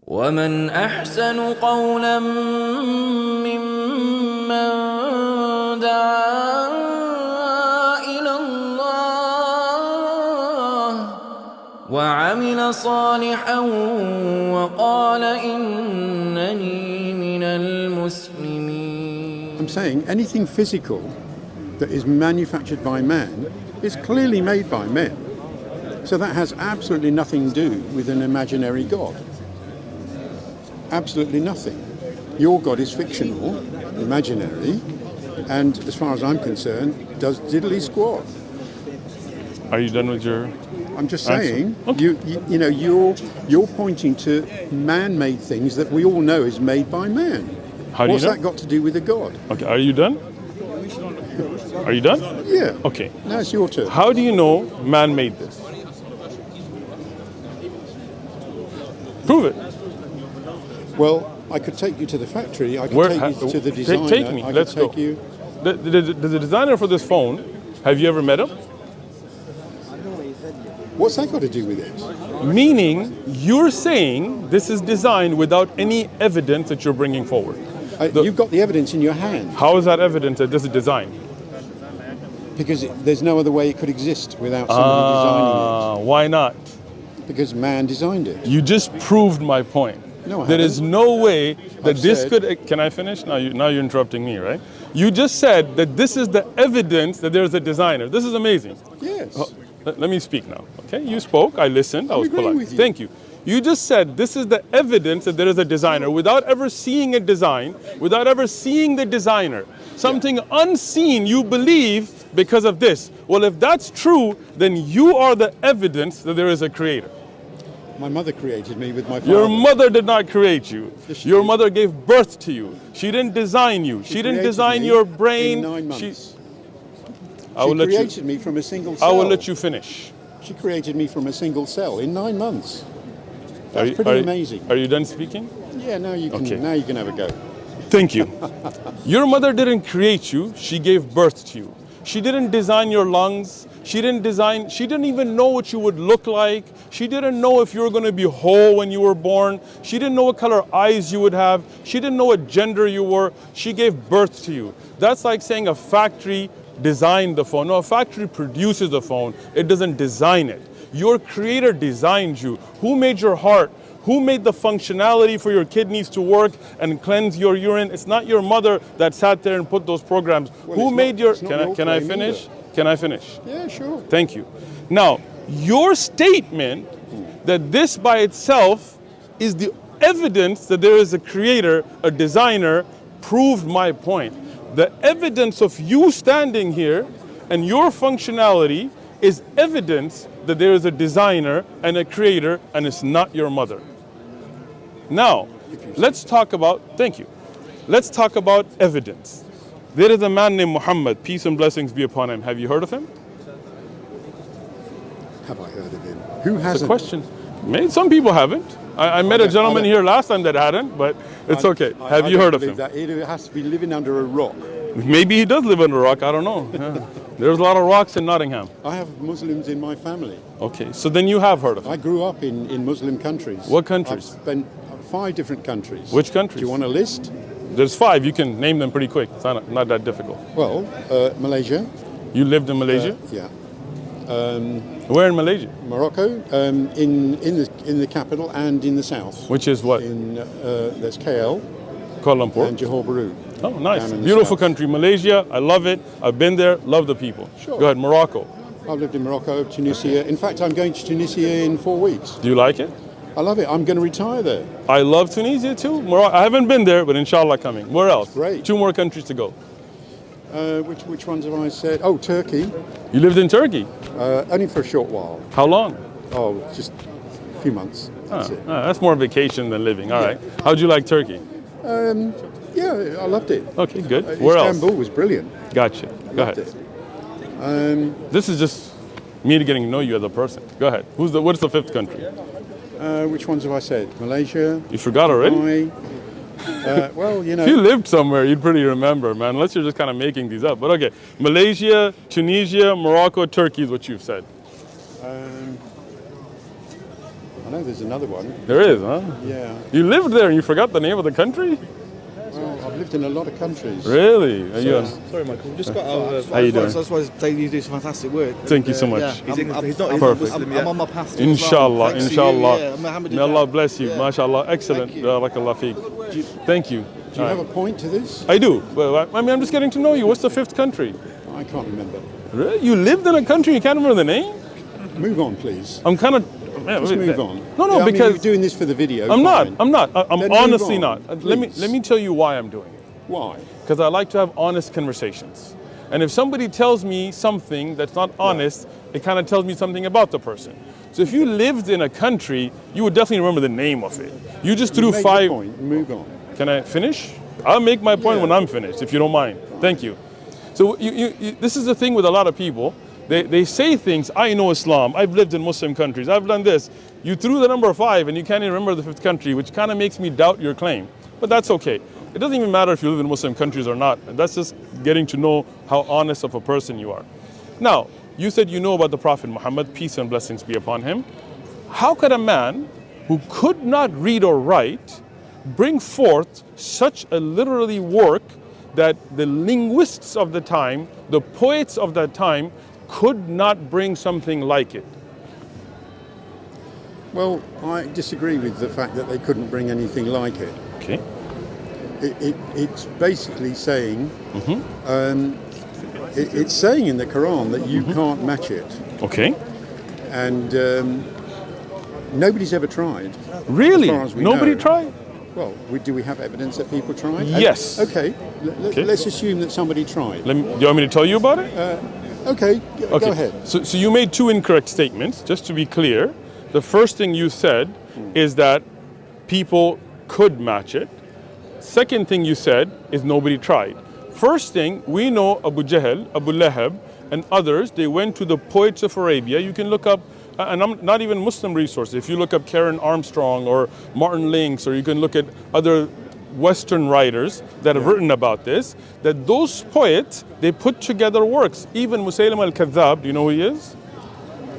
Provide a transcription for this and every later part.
ومن أحسن قولا ممن دعا إلى الله وعمل صالحا وقال إنني من المسلمين. I'm saying anything physical that is manufactured by man is clearly made by men. So that has absolutely nothing to do with an imaginary God. Absolutely nothing. Your God is fictional, imaginary, and as far as I'm concerned, does diddly squat. Are you done with your? I'm just answer? saying, Okay. you're pointing to man-made things that we all know is made by man. How do What's you know? that got to do with a God? Okay, are you done? Are you done? Yeah. Okay. Now it's your turn. How do you know man made this? Prove it. Well, I could take you to the factory. I could Where- take you to the designer. take me. I could Let's take go. you. The designer for this phone, have you ever met him? What's that got to do with it? Meaning, you're saying this is designed without any evidence that you're bringing forward. You've got the evidence in your hand How is that evidence that this is designed? because there's no other way it could exist without somebody designing Why not? it. Because man designed it. You just proved my point. No, I There is haven't. no way that I've this said- could. Can I finish? Now you're interrupting me, right? You just said that this is the evidence that there's a designer. This is amazing. Yes. Let me speak now. Okay, you spoke. I listened. I was agreeing polite. with you. Thank you. You just said this is the evidence that there is a designer without ever seeing a design, without ever seeing the designer. Something unseen you believe because of this. Well, if that's true, then you are the evidence that there is a creator. My mother created me with my father. Your mother did not create you. Yes, she Your did. mother gave birth to you. She didn't design you. She didn't created design me your brain. In 9 months. I will She let created you. me from a single cell. I will let you finish. She created me from a single cell in 9 months. Are That's you- pretty are you- amazing. Are you done speaking? Yeah, now you can. Okay. Now you can have a go. Thank you. Your mother didn't create you, she gave birth to you. She didn't design your lungs. She didn't even know what you would look like. She didn't know if you were going to be whole when you were born. She didn't know what color eyes you would have. She didn't know what gender you were. She gave birth to you. That's like saying a factory designed the phone. No, a factory produces the phone. It doesn't design it. Your creator designed you. Who made your heart? Who made the functionality for your kidneys to work and cleanse your urine? It's not your mother that sat there and put those programs. Well, Who it's made not- your? it's not Can I your can I claim finish? either. Can I finish? Yeah, sure. Thank you. Now, your statement that this by itself is the evidence that there is a creator, a designer, proved my point. The evidence of you standing here and your functionality is evidence that there is a designer and a creator, and it's not your mother. Now, let's talk about, thank you. Let's talk about evidence. There is a man named Muhammad, peace and blessings be upon him. Have you heard of him? Have I heard of him? Who It's a hasn't? question. Maybe some people haven't. I met a gentleman here last time that hadn't, but it's okay. Have you don't heard of believe him? That. It has to be living under a rock. Maybe he does live under a rock. I don't know. Yeah. There's a lot of rocks in Nottingham. I have Muslims in my family. Okay, so then you have heard of him. I grew up in Muslim countries. What countries? I've spent 5 different countries. Which countries? Do you want a list? There's 5. You can name them pretty quick. It's not that difficult. Well, Malaysia. You lived in Malaysia? Yeah. Where in Malaysia? Morocco, in the capital and in the south. Which is what? In there's KL Kuala Lumpur. and Johor Bahru. Oh, nice. down in the Beautiful south. country. Malaysia, I love it. I've been there, love the people. Sure. Go ahead, Morocco. I've lived in Morocco, Tunisia. In fact, I'm going to Tunisia in 4 weeks. Do you like it? I love it. I'm going to retire there. I love Tunisia too. I haven't been there, but inshallah coming. Where else? Great. 2 more countries to go. Which ones have I said? Oh, Turkey. You lived in Turkey. Only for a short while. How long? Oh, just a few months. That's it. That's more vacation than living. All right. How'd you like Turkey? Yeah, I loved it. Okay, good. Where Istanbul else? was brilliant. Gotcha. Go Loved ahead. it. This is just me getting to know you as a person. Go ahead. What's the 5th country? Which ones have I said? Malaysia. You forgot already? Dubai. Well, you know. If you lived somewhere, you'd pretty remember, man. Unless you're just kind of making these up. But okay, Malaysia, Tunisia, Morocco, Turkey is what you've said. I know there's another one. There is, huh? Yeah. You lived there and you forgot the name of the country? Well, I've lived in a lot of countries. Really? Are you Sorry, Michael. We just got out of. How you doing? I just wanted to say you do some fantastic work. Thank you so much. Yeah, He's not Perfect. Muslim I'm yet. on my path to Inshallah, Islam. Thanks to inshallah. you, yeah, May Allah bless you. Yeah. MashaAllah. Excellent. Thank you. Barakallah feek. Thank you. Do you have a point to this? I do. Well, I mean, I'm just getting to know you. What's the fifth country? I can't remember. Really? You lived in a country, you can't remember the name? Move on, please. I'm kind of... Just move on. No, Yeah, I mean, because... you're doing this for the video. I'm fine. not. I'm Then honestly move on, not. Let me tell you why I'm doing it. Why? Because I like to have honest conversations. And if somebody tells me something that's not honest, it kind of tells me something about the person. So if you lived in a country, you would definitely remember the name of it. You just threw Make five... your point. Move on. Can I finish? I'll make my point when I'm finished, if you don't mind. Thank you. So this is the thing with a lot of people. They say things, I know Islam, I've lived in Muslim countries, I've done this. You threw the number 5 and you can't even remember the fifth country, which kind of makes me doubt your claim. But that's okay. It doesn't even matter if you live in Muslim countries or not. That's just getting to know how honest of a person you are. Now, you said you know about the Prophet Muhammad, peace and blessings be upon him. How could a man who could not read or write bring forth such a literary work that the linguists of the time, the poets of that time, could not bring something like it? Well, I disagree with the fact that they couldn't bring anything like it. Okay. It's basically saying, it's saying in the Quran that you can't match it. Okay. And nobody's ever tried. Really? As far as we Nobody know. tried? Well, do we have evidence that people tried? Yes. Okay. Okay. Let's assume that somebody tried. Do you want me to tell you about it? Okay. Go ahead. So you made 2 incorrect statements, just to be clear. The first thing you said is that people could match it. Second thing you said is nobody tried. First thing, we know Abu Jahl, Abu Lahab, and others, they went to the poets of Arabia. You can look up, and I'm not even Muslim resources. If you look up Karen Armstrong or Martin Links, or you can look at other Western writers that have written about this, that those poets, they put together works. Even Musaylim al-Kadhab, do you know who he is?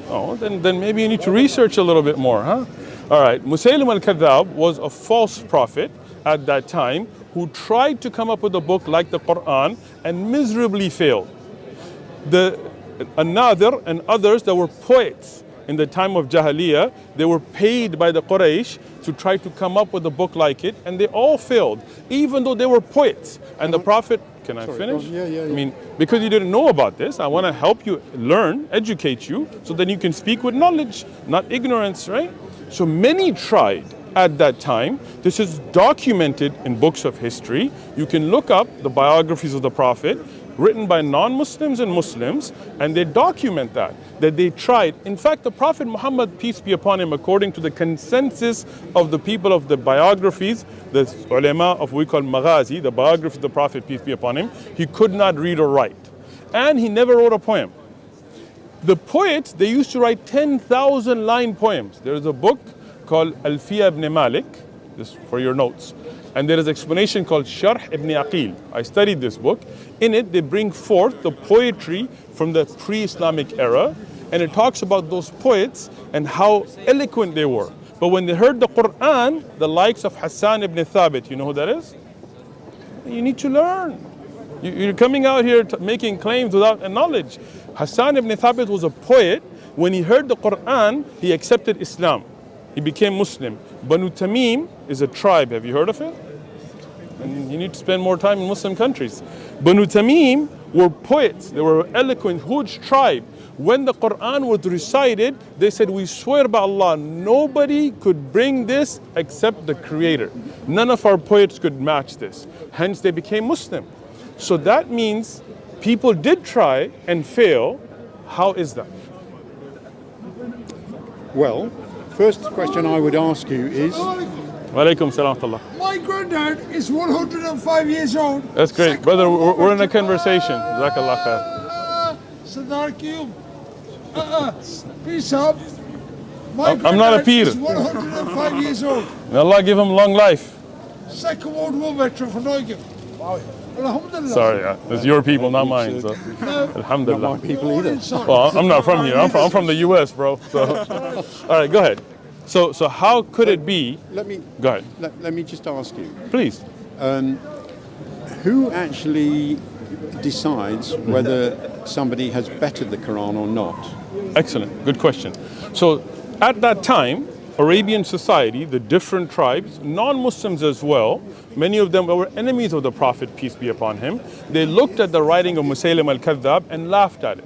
Oh, then maybe you need to research a little bit more, huh? All right, Musaylim al-Kadhab was a false prophet at that time who tried to come up with a book like the Quran and miserably failed. The An-Nadir and others that were poets in the time of Jahiliyyah, they were paid by the Quraysh to try to come up with a book like it, and they all failed, even though they were poets. And the Prophet, can I finish? Yeah. I mean, because you didn't know about this, I want to help you learn, educate you, so then you can speak with knowledge, not ignorance, right? So many tried at that time. This is documented in books of history. You can look up the biographies of the Prophet, written by non-Muslims and Muslims, and they document that they tried. In fact, the Prophet Muhammad, peace be upon him, according to the consensus of the people of the biographies, the ulama of what we call maghazi, the biography of the Prophet, peace be upon him, he could not read or write. And he never wrote a poem. The poets, they used to write 10,000 line poems. There is a book called Alfiya ibn Malik, this for your notes. And there is an explanation called Sharh ibn Aqil. I studied this book. In it, they bring forth the poetry from the pre-Islamic era, and it talks about those poets and how eloquent they were. But when they heard the Quran, the likes of Hassan ibn Thabit, you know who that is? You need to learn. You're coming out here making claims without knowledge. Hassan ibn Thabit was a poet. When he heard the Quran, he accepted Islam. He became Muslim. Banu Tamim is a tribe. Have you heard of it? And you need to spend more time in Muslim countries. Banu Tamim were poets. They were an eloquent, huge tribe. When the Quran was recited, they said, we swear by Allah, nobody could bring this except the Creator. None of our poets could match this. Hence, they became Muslim. So that means people did try and fail. How is that? Well, first question I would ask you is... Walaikum salam wa rahmatullah. My granddad is 105 years old. That's great. Brother, we're in a conversation. Jazakallah khair. Sadarkium. Peace up. My I'm not a granddad peer. is 105 years old. May Allah give him long life. Second World War veteran for Neugem. Alhamdulillah. Sorry, it's your people, not mine. So. Alhamdulillah. Not my people either. Well, I'm not from here. I'm from the U.S., bro. So. All right, go ahead. So how could it be? Let me Go ahead, let me just ask you: please. who actually decides whether somebody has bettered the Quran or not? Excellent, good question. So at that time, Arabian society, the different tribes, non-Muslims as well, many of them were enemies of the Prophet, peace be upon him. They looked at the writing of Musaylim al-Kadhdhab and laughed at it.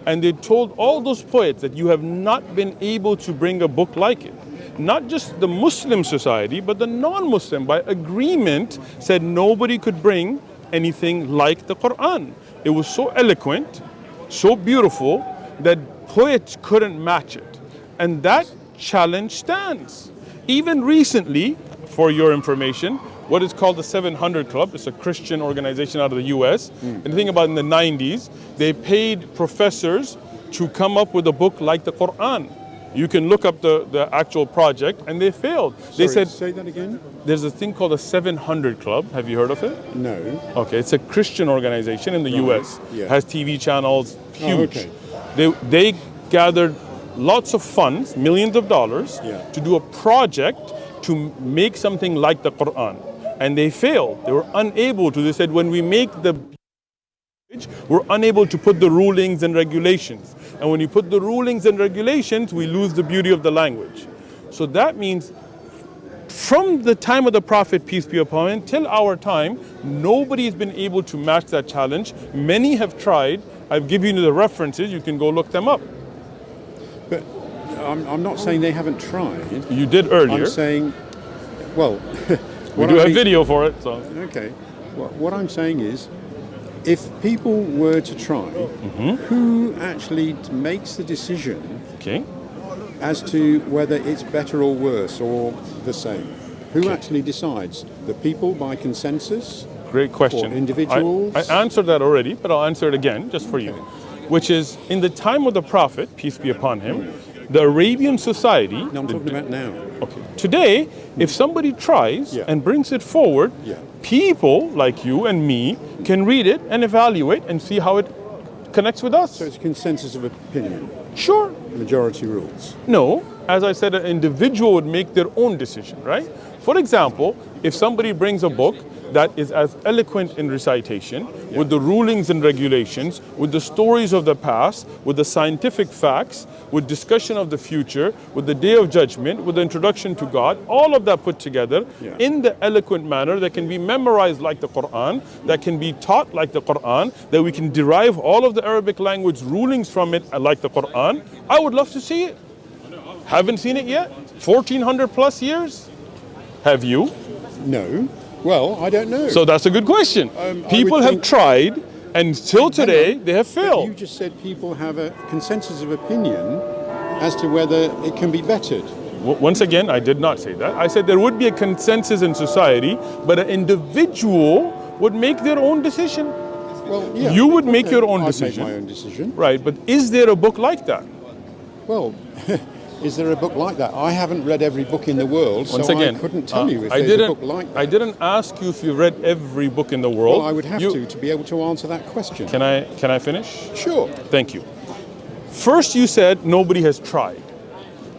And they told all those poets that you have not been able to bring a book like it. Not just the Muslim society, but the non-Muslim, by agreement, said nobody could bring anything like the Quran. It was so eloquent, so beautiful, that poets couldn't match it. And that challenge stands. Even recently, for your information, what is called the 700 Club, it's a Christian organization out of the US. And think about in the 90s, they paid professors to come up with a book like the Quran. You can look up the actual project, and they failed. They said, say that again? there's a thing called the 700 Club. Have you heard of it? No. Okay, it's a Christian organization in the US. Yeah. Has TV channels, huge. okay. They gathered lots of funds, millions of dollars, to do a project to make something like the Quran. And they failed. They were unable to. They said, when we make the we're unable to put the rulings and regulations. And when you put the rulings and regulations, we lose the beauty of the language. So that means from the time of the Prophet, peace be upon him, till our time, nobody has been able to match that challenge. Many have tried. I've given you the references. You can go look them up. But I'm not saying they haven't tried. You did earlier. I'm saying, well, we do have video for it. So Okay. What I'm saying is, if people were to try, who actually makes the decision okay. as to whether it's better or worse or the same? Who actually decides? The people by consensus? Great question. Or individuals? I answered that already, but I'll answer it again just for you. Which is, in the time of the Prophet, peace be upon him, the Arabian society... No, I'm talking about now. Okay. Today, if somebody tries Yeah. and brings it forward, Yeah. people like you and me can read it and evaluate and see how it connects with us. So it's a consensus of opinion. Sure. Majority rules. No, as I said, an individual would make their own decision, right? For example, if somebody brings a book that is as eloquent in recitation, with the rulings and regulations, with the stories of the past, with the scientific facts, with discussion of the future, with the day of judgment, with the introduction to God, all of that put together in the eloquent manner that can be memorized like the Quran, that can be taught like the Quran, that we can derive all of the Arabic language rulings from it like the Quran, I would love to see it. Haven't seen it yet? 1400 plus years? Have you? No. Well, I don't know. So that's a good question. People have tried, and till today, they have But failed. you just said people have a consensus of opinion as to whether it can be bettered. Once again, I did not say that. I said there would be a consensus in society, but an individual would make their own decision. Well, yeah. You would make your own I'd decision. make my own decision. Right, but is there a book like that? Well, is there a book like that? I haven't read every book in the world, Once so again, I couldn't tell you if I there's a didn't, book like that. I didn't ask you if you read every book in the world. Well, I would have to be able to answer that question. Can I finish? Sure. Thank you. First, you said nobody has tried.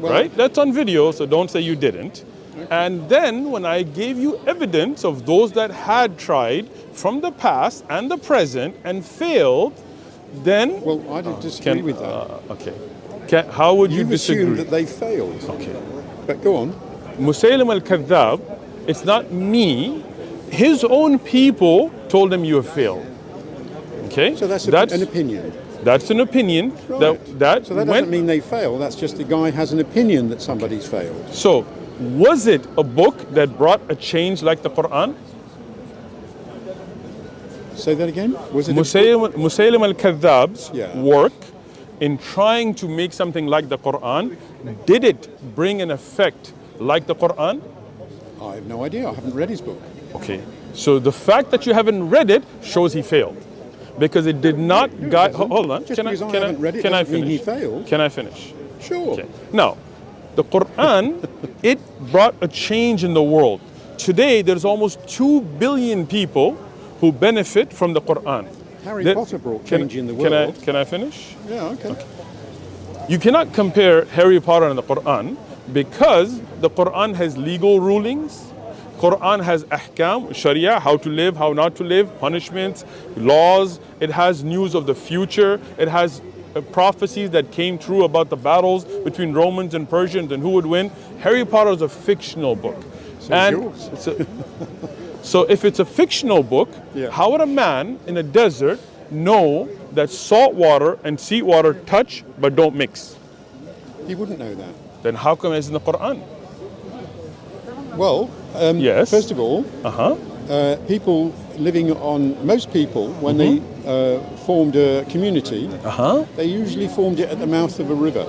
Well, Right? That's on video, so don't say you didn't. And then when I gave you evidence of those that had tried from the past and the present and failed, then... Well, I don't disagree with that. Okay. How would you You've disagree? assumed that they failed. Okay. But go on. Musaylim al-Kadhdhab, it's not me. His own people told him you have failed. Okay? So that's an opinion. That's an opinion. Right. That So that doesn't mean they fail. That's just the guy has an opinion that somebody's failed. So, was it a book that brought a change like the Quran? Say that again? Was it Musaylim al-Kadhdhab's Yeah. work in trying to make something like the Quran, did it bring an effect like the Quran? I have no idea. I haven't read his book. Okay. So the fact that you haven't read it shows he failed. Because it did not guide... Hold on. Just because I haven't read it can I doesn't mean finish? he failed. Can I finish? Sure. Okay. Now, the Quran, it brought a change in the world. Today, there's almost 2 billion people who benefit from the Quran. Harry Potter brought change in the world. Can I finish? Yeah, okay. You cannot compare Harry Potter and the Quran Because the Quran has legal rulings, Quran has ahkam, sharia, how to live, how not to live, punishments, laws. It has news of the future. It has prophecies that came true about the battles between Romans and Persians and who would win. Harry Potter is a fictional book. So if it's a fictional book, how would a man in a desert know that salt water and sea water touch but don't mix? He wouldn't know that. Then how come it's in the Quran? Well, Yes. first of all, people living on, most people, when they formed a community, they usually formed it at the mouth of a river.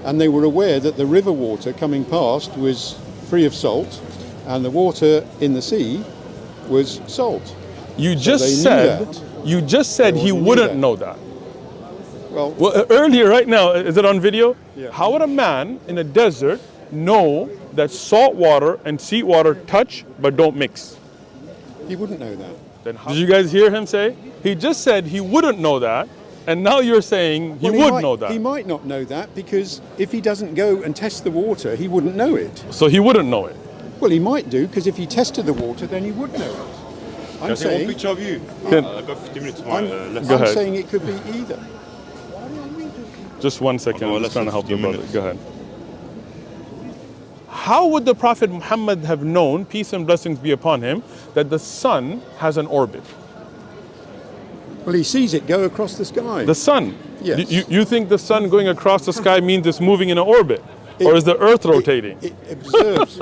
And they were aware that the river water coming past was free of salt, and the water in the sea was salt. You they just knew said that. you just said he They knew wouldn't that. know that. Well, Earlier, right now, is it on video? Yeah. How would a man in a desert know that salt water and sea water touch but don't mix? he wouldn't know that. Then did you guys hear him say? He just said he wouldn't know that, and now you're saying he would know that. He might not know that because if he doesn't go and test the water, he wouldn't know it. So he wouldn't know it. Well, he might do because if he tested the water, then he would know it. I'm saying, picture of you. Can- I've got 50 minutes. I'm Go ahead. saying it could be either. Just 1 second, Okay, I'm just trying to help your brother. minutes. Go ahead. How would the Prophet Muhammad have known, peace and blessings be upon him, that the sun has an orbit? Well, he sees it go across the sky. The sun. Yes. You think the sun going across the sky means it's moving in an orbit? Or is the earth rotating? It observes.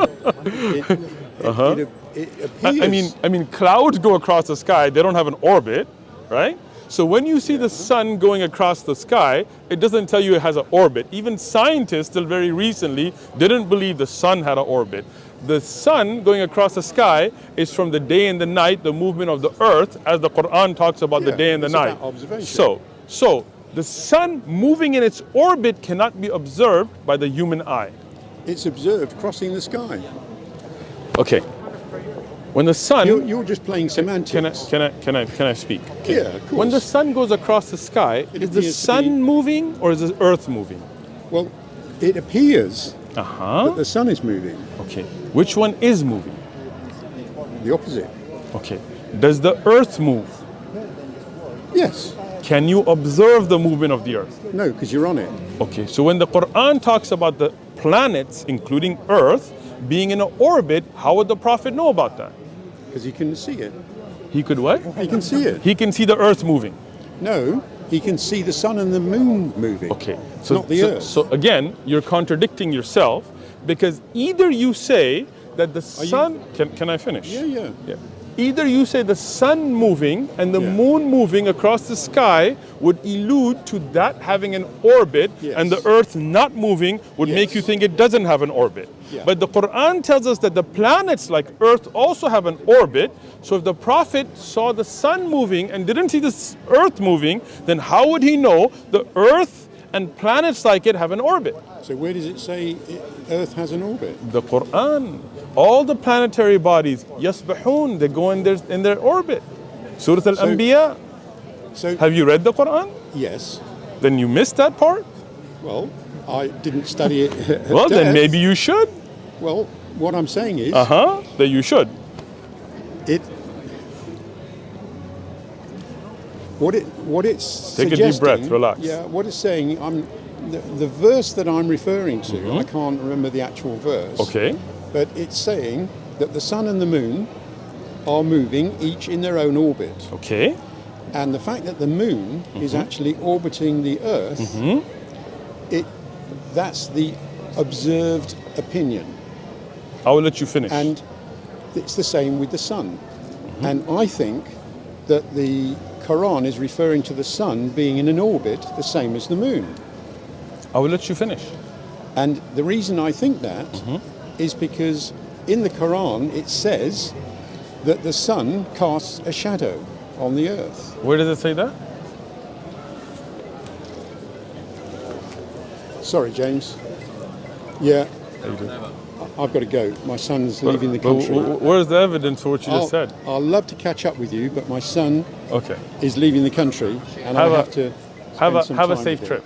It appears. I mean, clouds go across the sky, they don't have an orbit, right? So when you see the sun going across the sky, it doesn't tell you it has an orbit. Even scientists till very recently didn't believe the sun had an orbit. The sun going across the sky is from the day and the night, the movement of the earth, as the Quran talks about the day and the it's night. about observation. So the sun moving in its orbit cannot be observed by the human eye. It's observed crossing the sky. Okay. When the sun You're just playing semantics. Can I speak? Yeah, of course. When the sun goes across the sky, It is the appears to sun be- moving or is the earth moving? Well, it appears that Uh-huh. the sun is moving. Okay. Which one is moving? The opposite. Okay. Does the earth move? Yes. Can you observe the movement of the earth? No, because you're on it. Okay. So when the Quran talks about the planets, including earth, being in an orbit, how would the Prophet know about that? Because he can see it. He could what? He can see it. He can see the earth moving. No, he can see the sun and the moon moving. Okay. Not the earth. So again, you're contradicting yourself because either you say that the sun. Can I finish? Yeah. Either you say the sun moving and the Yeah. moon moving across the sky would allude to that having an orbit, Yes. and the earth not moving would make Yes. you think it doesn't have an orbit. Yeah. But the Quran tells us that the planets like earth also have an orbit. So if the Prophet saw the sun moving and didn't see the earth moving, then how would he know the earth and planets like it have an orbit? So where does it say Earth has an orbit? The Quran, all the planetary bodies, yasbahun, they go in their orbit. Surah Al-Anbiya. So Have you read the Quran? yes. Then you missed that part? Well, I didn't study it. at Well, then depth. maybe you should. Well, what I'm saying is, That you should. what it's Take a deep breath, suggesting- relax. Yeah, what it's saying, the verse that I'm referring to, I can't remember the actual verse. Okay. But it's saying that the sun and the moon are moving each in their own orbit. Okay. And the fact that the moon is actually orbiting the Earth, that's the observed opinion. I will let you finish. And it's the same with the sun. And I think that the Quran is referring to the sun being in an orbit the same as the moon. I will let you finish. And the reason I think that is because in the Quran it says that the sun casts a shadow on the earth. Where does it say that? Sorry, James. Yeah, I've got to go. My son's leaving the country. Where's the evidence for what you just said? I'll love to catch up with you, but my son Okay. is leaving the country, and I have to Have spend some a time safe with him. trip.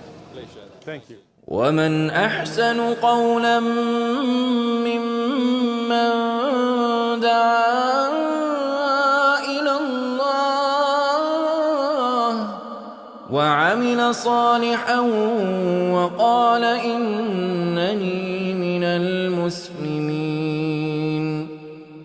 Thank you. ومن أحسن قولا ممن دعا إلى الله وعمل صالحا وقال إنني